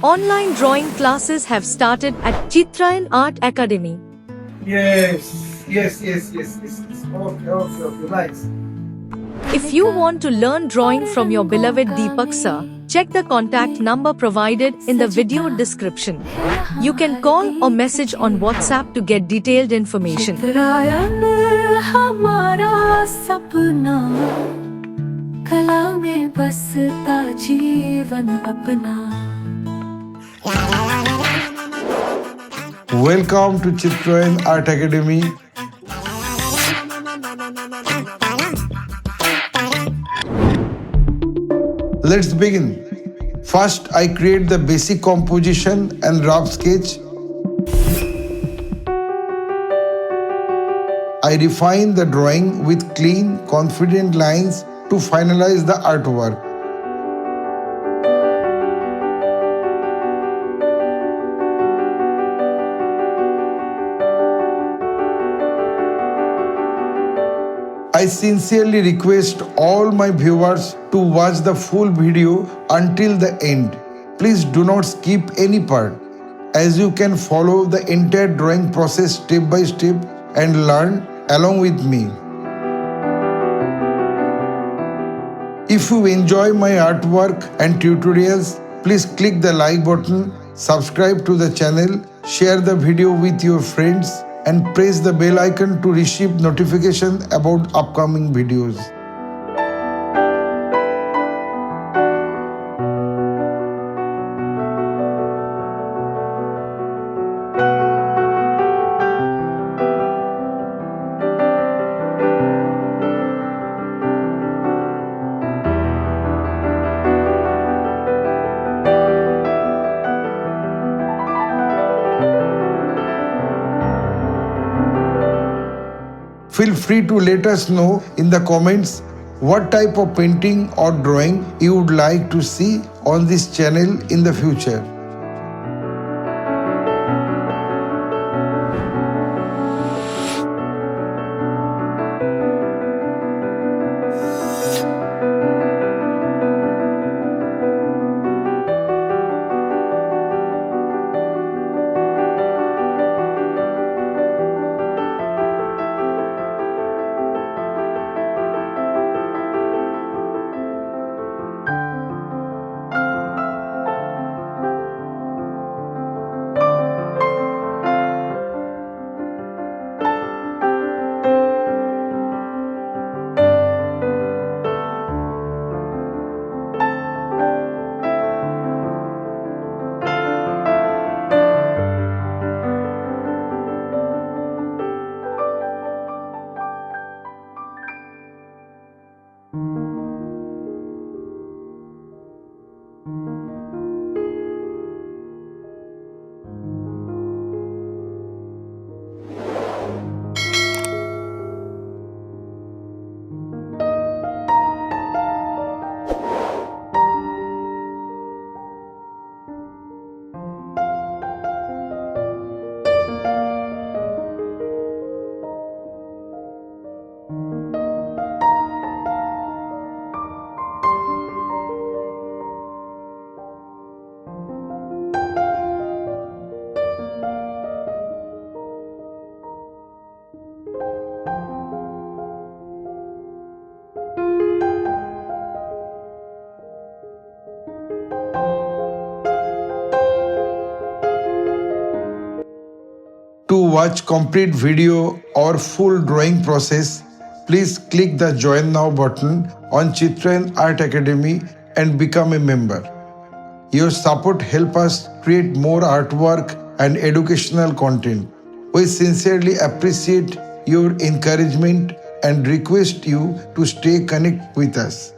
Online drawing classes have started at Chitrayan Art Academy. Yes. Okay, nice. If you want to learn drawing from your beloved Deepak sir, check the contact number provided in the video description. You can call or message on WhatsApp to get detailed information. चित्रायन हमारा सपना कला में बसता जीवन अपना. Welcome to Chitrayan Art Academy. Let's begin. First, I create the basic composition and rough sketch. I refine the drawing with clean, confident lines to finalize the artwork. I sincerely request all my viewers to watch the full video until the end. Please do not skip any part, as you can follow the entire drawing process step by step and learn along with me. If you enjoy my artwork and tutorials, please click the like button, subscribe to the channel, share the video with your friends, and press the bell icon to receive notifications about upcoming videos. Feel free to let us know in the comments what type of painting or drawing you would like to see on this channel in the future. To watch complete video or full drawing process, please click the Join Now button on Chitrayan Art Academy and become a member. Your support helps us create more artwork and educational content. We sincerely appreciate your encouragement and request you to stay connected with us.